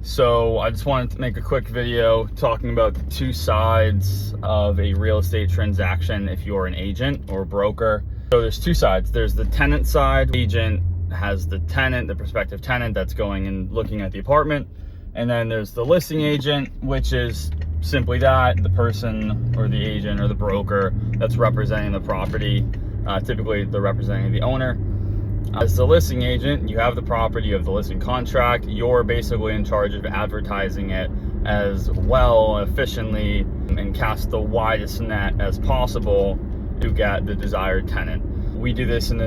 So I just wanted to make a quick video talking about the two sides of a real estate transaction if you're an agent or a broker. So there's two sides. There's the tenant side. Agent has the tenant, the prospective tenant that's going and looking at the apartment. And then there's the listing agent, which is simply that, the person or the agent or the broker that's representing the property. Typically they're representing the owner. As the listing agent, you have the property, you have the listing contract. You're basically in charge of advertising it as well, efficiently, and cast the widest net as possible to get the desired tenant. We do this in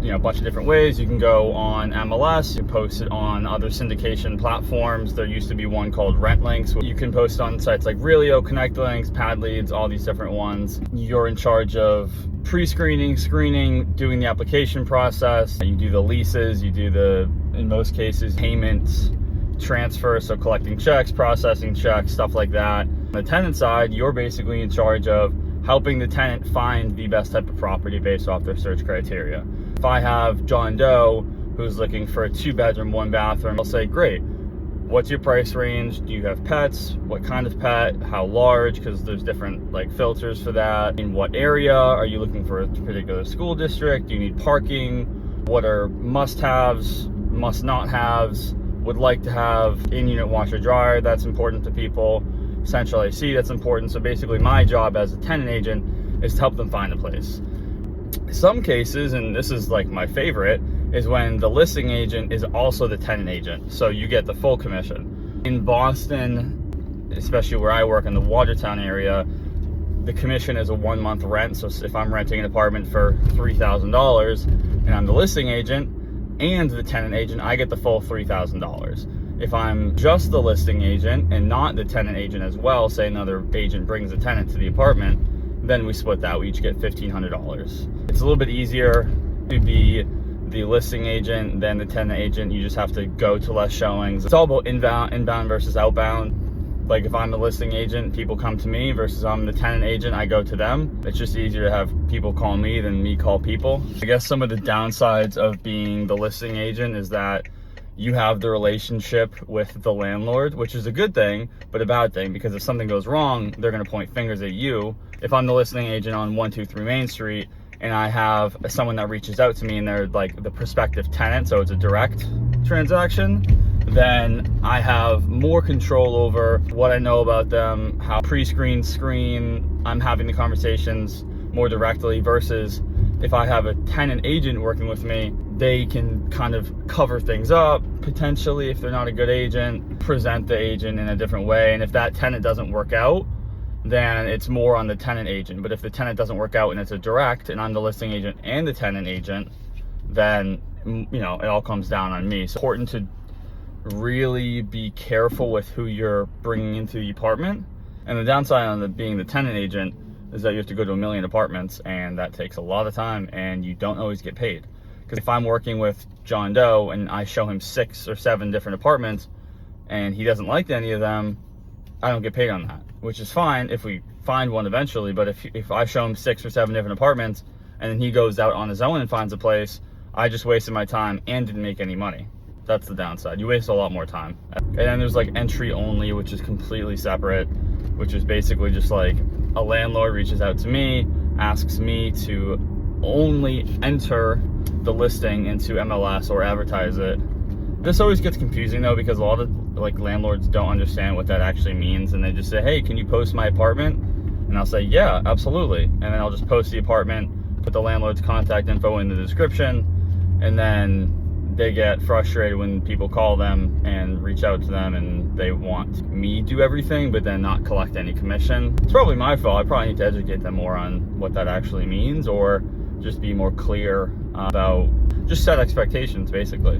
a bunch of different ways. You can go on MLS, you post it on other syndication platforms. There used to be one called Rent Links. You can post on sites like Realio, Connect Links, Pad Leads, all these different ones. You're in charge of pre-screening, screening, doing the application process. You do the leases, you do in most cases, payments, transfer, so collecting checks, processing checks, stuff like that. On the tenant side, you're basically in charge of helping the tenant find the best type of property based off their search criteria. If I have John Doe who's looking for a 2-bedroom, 1-bathroom, I'll say, great, what's your price range? Do you have pets? What kind of pet? How large? Because there's different filters for that. In what area? Are you looking for a particular school district? Do you need parking? What are must-haves, must-not-haves, would like to have? In-unit washer dryer, that's important to people. Central AC, that's important. So basically my job as a tenant agent is to help them find a place. Some cases, and this is my favorite, is when the listing agent is also the tenant agent. So you get the full commission. In Boston, especially where I work in the Watertown area, the commission is a 1-month rent. So if I'm renting an apartment for $3,000 and I'm the listing agent and the tenant agent, I get the full $3,000. If I'm just the listing agent and not the tenant agent as well, say another agent brings a tenant to the apartment, then we split that. We each get $1,500. It's a little bit easier to be the listing agent than the tenant agent. You just have to go to less showings. It's all about inbound versus outbound. If I'm the listing agent, people come to me, versus I'm the tenant agent, I go to them. It's just easier to have people call me than me call people. I guess some of the downsides of being the listing agent is that you have the relationship with the landlord, which is a good thing, but a bad thing, because if something goes wrong, they're gonna point fingers at you. If I'm the listing agent on 123 Main Street and I have someone that reaches out to me and they're the prospective tenant, so it's a direct transaction, then I have more control over what I know about them, how pre-screen, screen, I'm having the conversations more directly, versus if I have a tenant agent working with me, they can kind of cover things up, potentially, if they're not a good agent, present the agent in a different way. And if that tenant doesn't work out, then it's more on the tenant agent. But if the tenant doesn't work out and it's a direct, and I'm the listing agent and the tenant agent, then, it all comes down on me. So it's important to really be careful with who you're bringing into the apartment. And the downside on being the tenant agent is that you have to go to 1 million apartments, and that takes a lot of time, and you don't always get paid. Because if I'm working with John Doe and I show him 6 or 7 different apartments and he doesn't like any of them, I don't get paid on that, which is fine if we find one eventually. But if I show him 6 or 7 different apartments and then he goes out on his own and finds a place, I just wasted my time and didn't make any money. That's the downside. You waste a lot more time. And then there's entry only, which is completely separate, which is basically just a landlord reaches out to me, asks me to only enter the listing into MLS or advertise it. This always gets confusing though, because a lot of landlords don't understand what that actually means, and they just say, hey, can you post my apartment? And I'll say, yeah, absolutely. And then I'll just post the apartment, put the landlord's contact info in the description, and then they get frustrated when people call them and reach out to them and they want me to do everything but then not collect any commission. It's probably my fault. I probably need to educate them more on what that actually means, or just be more clear about, just set expectations basically.